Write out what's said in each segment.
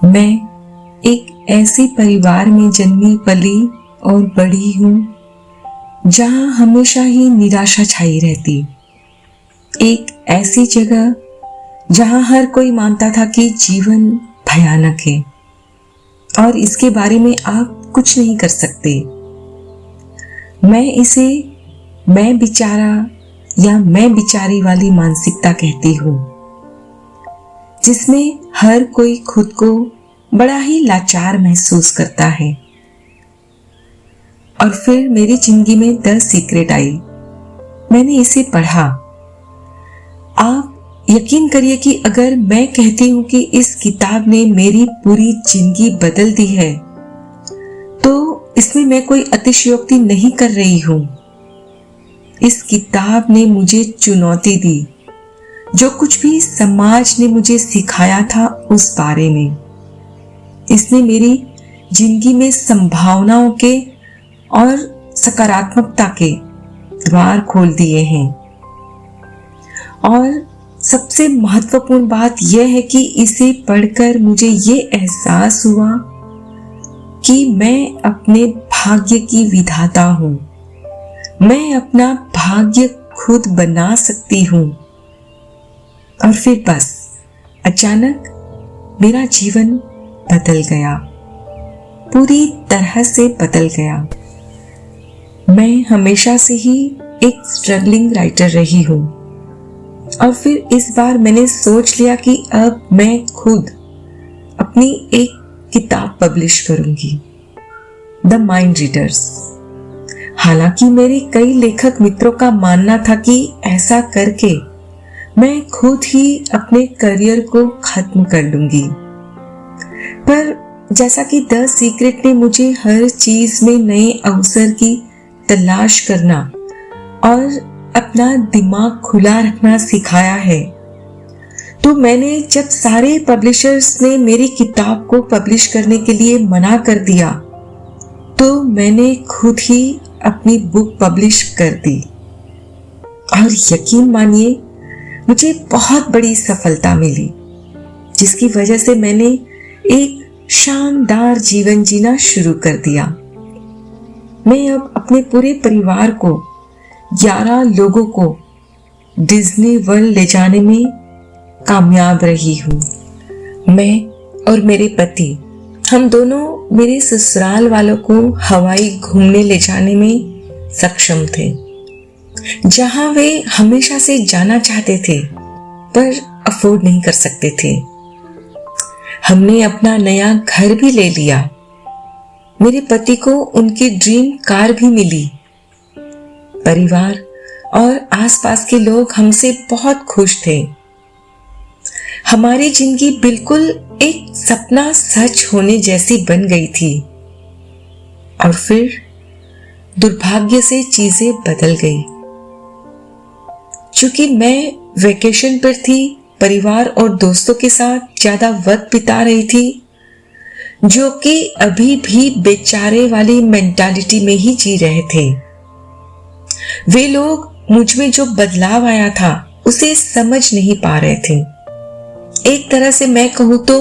मैं एक ऐसे परिवार में जन्मी पली और बड़ी हूँ जहाँ हमेशा ही निराशा छाई रहती। एक ऐसी जगह जहाँ हर कोई मानता था कि जीवन भयानक है और इसके बारे में आप कुछ नहीं कर सकते। मैं इसे मैं बेचारा या मैं बेचारी वाली मानसिकता कहती हूँ, जिसमें हर कोई खुद को बड़ा ही लाचार महसूस करता है। और फिर मेरी जिंदगी में 10 सीक्रेट आई। मैंने इसे पढ़ा। आप यकीन करिए कि अगर मैं कहती हूँ कि इस किताब ने मेरी पूरी जिंदगी बदल दी है, तो इसमें मैं कोई अतिशयोक्ति नहीं कर रही हूँ। इस किताब ने मुझे चुनौती दी, जो कुछ भी समाज ने मुझे सिखाया था उस बारे में। इसने मेरी जिंदगी में संभावनाओं के और सकारात्मकता के द्वार खोल दिए हैं। और सबसे महत्वपूर्ण बात यह है कि इसे पढ़कर मुझे ये एहसास हुआ कि मैं अपने भाग्य की विधाता हूँ। मैं अपना भाग्य खुद बना सकती हूँ। और फिर बस अचानक मेरा जीवन बदल गया, पूरी तरह से बदल गया। मैं हमेशा से ही एक स्ट्रगलिंग राइटर रही हूँ और फिर इस बार मैंने सोच लिया कि अब मैं खुद अपनी एक किताब पब्लिश करूंगी, द माइंड रीडर्स। हालांकि मेरे कई लेखक मित्रों का मानना था कि ऐसा करके मैं खुद ही अपने करियर को खत्म कर लूंगी, पर जैसा कि द सीक्रेट ने मुझे हर चीज में नए अवसर की तलाश करना और अपना दिमाग खुला रखना सिखाया है, तो मैंने जब सारे पब्लिशर्स ने मेरी किताब को पब्लिश करने के लिए मना कर दिया, तो मैंने खुद ही अपनी बुक पब्लिश कर दी। और यकीन मानिए, मुझे बहुत बड़ी सफलता मिली, जिसकी वजह से मैंने एक शानदार जीवन जीना शुरू कर दिया। मैं अब अपने पूरे परिवार को, 11 लोगों को डिज्नी वर्ल्ड ले जाने में कामयाब रही हूँ। मैं और मेरे पति, हम दोनों मेरे ससुराल वालों को हवाई घूमने ले जाने में सक्षम थे, जहां वे हमेशा से जाना चाहते थे पर अफोर्ड नहीं कर सकते थे। हमने अपना नया घर भी ले लिया। मेरे पति को उनकी ड्रीम कार भी मिली। परिवार और आसपास के लोग हमसे बहुत खुश थे। हमारी जिंदगी बिल्कुल एक सपना सच होने जैसी बन गई थी। और फिर दुर्भाग्य से चीजें बदल गई। चूंकि मैं वेकेशन पर थी, परिवार और दोस्तों के साथ ज्यादा वक्त बिता रही थी, जो कि अभी भी बेचारे वाली मेंटालिटी में ही जी रहे थे। वे लोग मुझ में जो बदलाव आया था उसे समझ नहीं पा रहे थे। एक तरह से मैं कहूं तो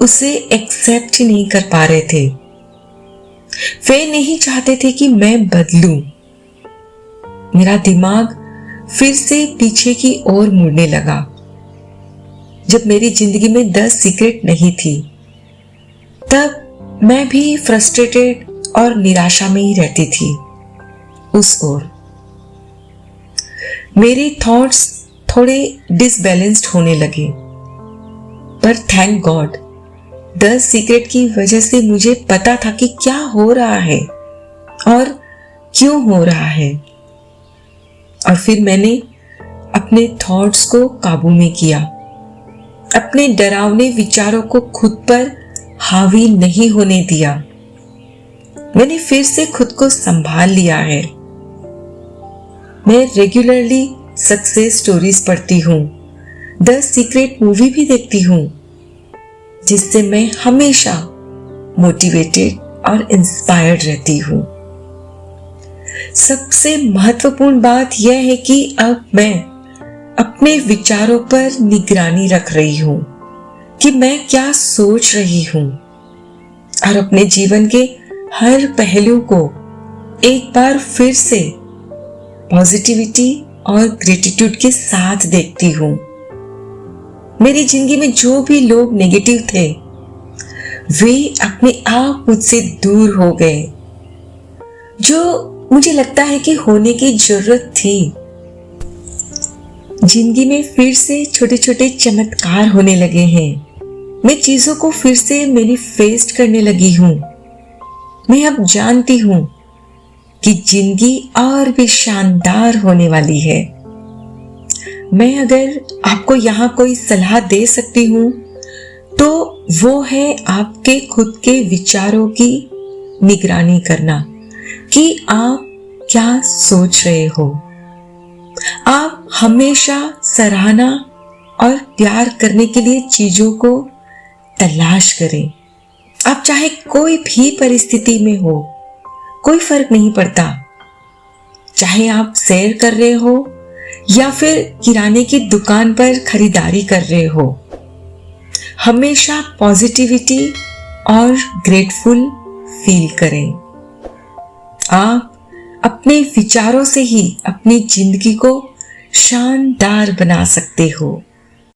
उसे एक्सेप्ट ही नहीं कर पा रहे थे। वे नहीं चाहते थे कि मैं बदलूं। मेरा दिमाग फिर से पीछे की ओर मुड़ने लगा। जब मेरी जिंदगी में 10 सीक्रेट नहीं थी, तब मैं भी फ्रस्ट्रेटेड और निराशा में ही रहती थी। उस ओर मेरे थॉट्स थोड़े डिसबैलेंस्ड होने लगे, पर थैंक गॉड 10 सीक्रेट की वजह से मुझे पता था कि क्या हो रहा है और क्यों हो रहा है। और फिर मैंने अपने थॉट्स को काबू में किया। अपने डरावने विचारों को खुद पर हावी नहीं होने दिया। मैंने फिर से खुद को संभाल लिया है। मैं रेगुलरली सक्सेस स्टोरीज पढ़ती हूँ, 10 सीक्रेट मूवी भी देखती हूँ, जिससे मैं हमेशा मोटिवेटेड और इंस्पायर्ड रहती हूँ। सबसे महत्वपूर्ण बात यह है कि अब मैं अपने विचारों पर निगरानी रख रही हूँ, कि मैं क्या सोच रही हूं और अपने जीवन के हर पहलू को एक बार फिर से पॉजिटिविटी और ग्रेटिट्यूड के साथ देखती हूं। मेरी जिंदगी में जो भी लोग नेगेटिव थे वे अपने आप मुझसे दूर हो गए, जो मुझे लगता है कि होने की जरूरत थी। जिंदगी में फिर से छोटे छोटे चमत्कार होने लगे हैं। मैं चीजों को फिर से मैनिफेस्ट करने लगी हूं। मैं अब जानती हूं कि जिंदगी और भी शानदार होने वाली है। मैं अगर आपको यहाँ कोई सलाह दे सकती हूं तो वो है आपके खुद के विचारों की निगरानी करना कि आप क्या सोच रहे हो। आप हमेशा सराहना और प्यार करने के लिए चीजों को तलाश करें। आप चाहे कोई भी परिस्थिति में हो, कोई फर्क नहीं पड़ता। चाहे आप सैर कर रहे हो या फिर किराने की दुकान पर खरीदारी कर रहे हो, हमेशा पॉजिटिविटी और ग्रेटफुल फील करें। आप अपने विचारों से ही अपनी जिंदगी को शानदार बना सकते हो।